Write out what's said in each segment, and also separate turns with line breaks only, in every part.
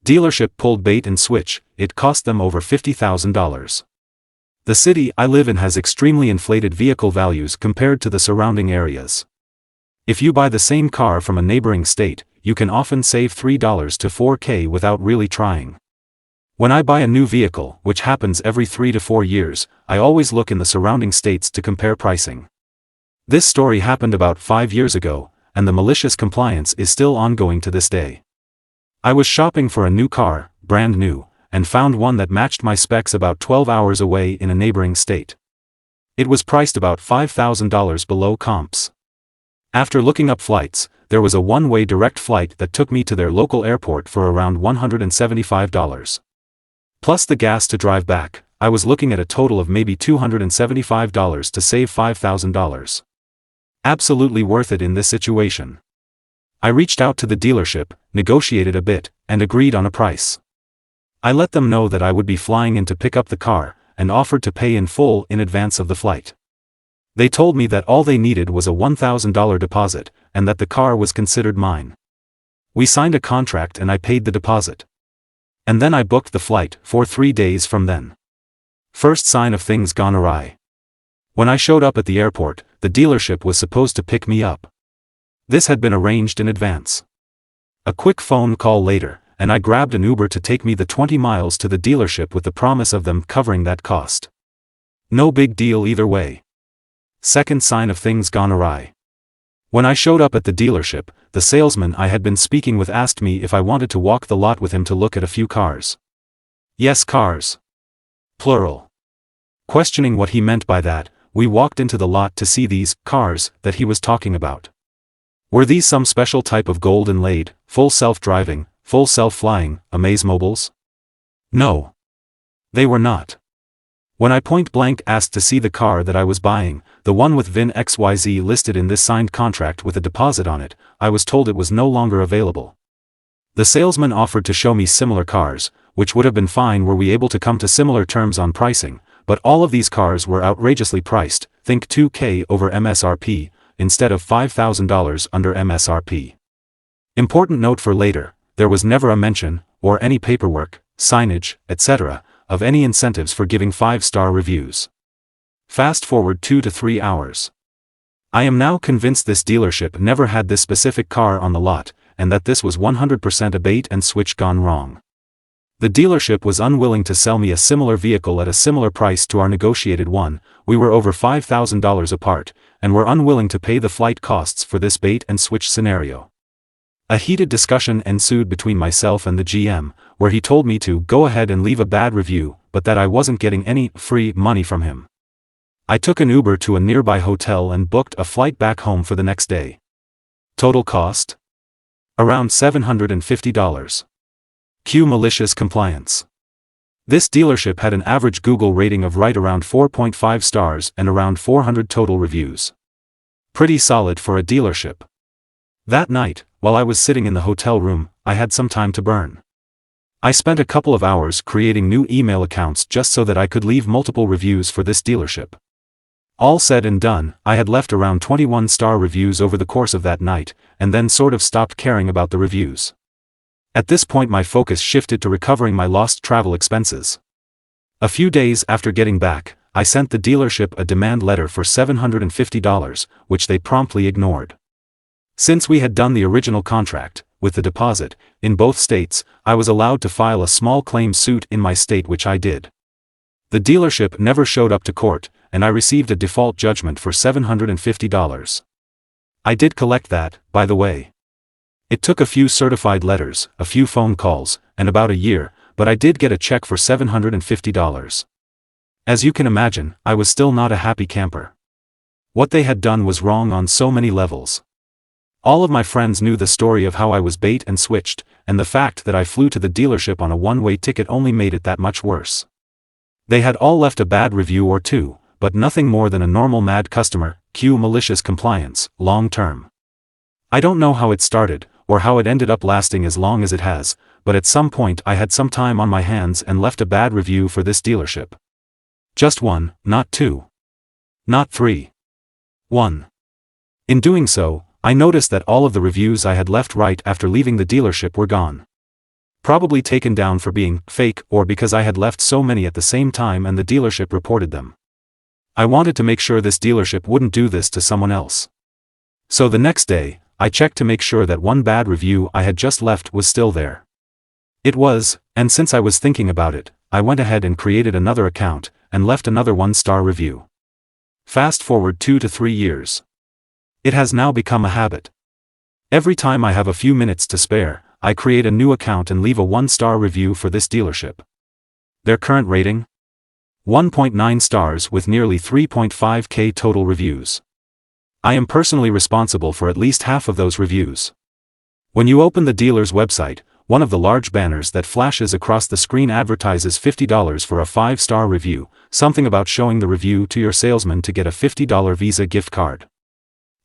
Dealership pulled bait and switch, it cost them over $50,000. The city I live in has extremely inflated vehicle values compared to the surrounding areas. If you buy the same car from a neighboring state, you can often save $3 to $4K without really trying. When I buy a new vehicle, which happens every 3 to 4 years, I always look in the surrounding states to compare pricing. This story happened about 5 years ago, and the malicious compliance is still ongoing to this day. I was shopping for a new car, brand new, and found one that matched my specs about 12 hours away in a neighboring state. It was priced about $5,000 below comps. After looking up flights, there was a one-way direct flight that took me to their local airport for around $175. Plus the gas to drive back, I was looking at a total of maybe $275 to save $5,000. Absolutely worth it in this situation. I reached out to the dealership, negotiated a bit, and agreed on a price. I let them know that I would be flying in to pick up the car, and offered to pay in full in advance of the flight. They told me that all they needed was a $1,000 deposit, and that the car was considered mine. We signed a contract and I paid the deposit. And then I booked the flight for 3 days from then. First sign of things gone awry. When I showed up at the airport, the dealership was supposed to pick me up. This had been arranged in advance. A quick phone call later, and I grabbed an Uber to take me the 20 miles to the dealership with the promise of them covering that cost. No big deal either way. Second sign of things gone awry. When I showed up at the dealership, the salesman I had been speaking with asked me if I wanted to walk the lot with him to look at a few cars. Yes, cars. Plural. Questioning what he meant by that, we walked into the lot to see these cars that he was talking about. Were these some special type of gold inlaid, full self-driving, full self-flying, Amaze mobiles? No. They were not. When I point-blank asked to see the car that I was buying, the one with VIN XYZ listed in this signed contract with a deposit on it, I was told it was no longer available. The salesman offered to show me similar cars, which would have been fine were we able to come to similar terms on pricing, but all of these cars were outrageously priced, think $2K over MSRP, instead of $5,000 under MSRP. Important note for later, there was never a mention, or any paperwork, signage, etc., of any incentives for giving 5-star reviews. Fast forward 2 to 3 hours. I am now convinced this dealership never had this specific car on the lot, and that this was 100% a bait and switch gone wrong. The dealership was unwilling to sell me a similar vehicle at a similar price to our negotiated one, we were over $5,000 apart, and were unwilling to pay the flight costs for this bait and switch scenario. A heated discussion ensued between myself and the GM, where he told me to go ahead and leave a bad review, but that I wasn't getting any free money from him. I took an Uber to a nearby hotel and booked a flight back home for the next day. Total cost? Around $750. Cue malicious compliance. This dealership had an average Google rating of right around 4.5 stars and around 400 total reviews. Pretty solid for a dealership. That night, while I was sitting in the hotel room, I had some time to burn. I spent a couple of hours creating new email accounts just so that I could leave multiple reviews for this dealership. All said and done, I had left around 21-star reviews over the course of that night, and then sort of stopped caring about the reviews. At this point my focus shifted to recovering my lost travel expenses. A few days after getting back, I sent the dealership a demand letter for $750, which they promptly ignored. Since we had done the original contract, with the deposit, in both states, I was allowed to file a small claim suit in my state, which I did. The dealership never showed up to court, and I received a default judgment for $750. I did collect that, by the way. It took a few certified letters, a few phone calls, and about a year, but I did get a check for $750. As you can imagine, I was still not a happy camper. What they had done was wrong on so many levels. All of my friends knew the story of how I was bait and switched, and the fact that I flew to the dealership on a one-way ticket only made it that much worse. They had all left a bad review or two, but nothing more than a normal mad customer, cue malicious compliance, long term. I don't know how it started, or how it ended up lasting as long as it has, but at some point I had some time on my hands and left a bad review for this dealership. Just one, not two. Not three. One. In doing so, I noticed that all of the reviews I had left right after leaving the dealership were gone. Probably taken down for being fake or because I had left so many at the same time and the dealership reported them. I wanted to make sure this dealership wouldn't do this to someone else. So the next day, I checked to make sure that one bad review I had just left was still there. It was, and since I was thinking about it, I went ahead and created another account, and left another 1-star review. Fast forward 2 to 3 years. It has now become a habit. Every time I have a few minutes to spare, I create a new account and leave a 1-star review for this dealership. Their current rating? 1.9 stars with nearly 3.5k total reviews. I am personally responsible for at least half of those reviews. When you open the dealer's website, one of the large banners that flashes across the screen advertises $50 for a 5-star review, something about showing the review to your salesman to get a $50 Visa gift card.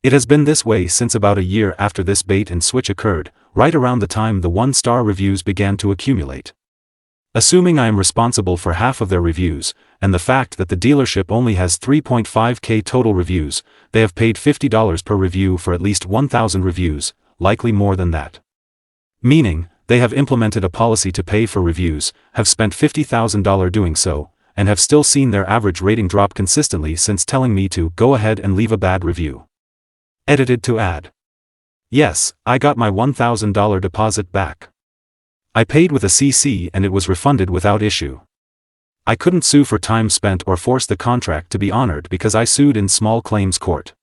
It has been this way since about a year after this bait and switch occurred, right around the time the 1-star reviews began to accumulate. Assuming I am responsible for half of their reviews, and the fact that the dealership only has 3.5k total reviews, they have paid $50 per review for at least 1,000 reviews, likely more than that. Meaning, they have implemented a policy to pay for reviews, have spent $50,000 doing so, and have still seen their average rating drop consistently since telling me to go ahead and leave a bad review. Edited to add. Yes, I got my $1,000 deposit back. I paid with a CC and it was refunded without issue. I couldn't sue for time spent or force the contract to be honored because I sued in small claims court.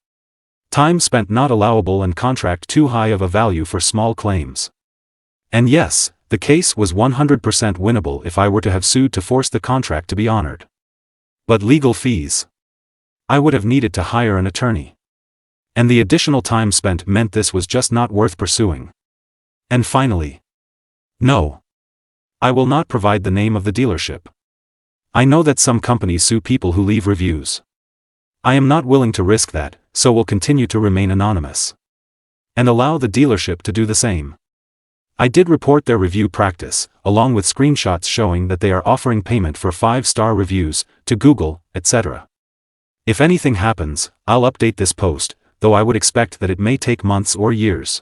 Time spent not allowable and contract too high of a value for small claims. And yes, the case was 100% winnable if I were to have sued to force the contract to be honored. But legal fees. I would have needed to hire an attorney. And the additional time spent meant this was just not worth pursuing. And finally, no. I will not provide the name of the dealership. I know that some companies sue people who leave reviews. I am not willing to risk that, so will continue to remain anonymous. And allow the dealership to do the same. I did report their review practice, along with screenshots showing that they are offering payment for 5-star reviews, to Google, etc. If anything happens, I'll update this post, though I would expect that it may take months or years.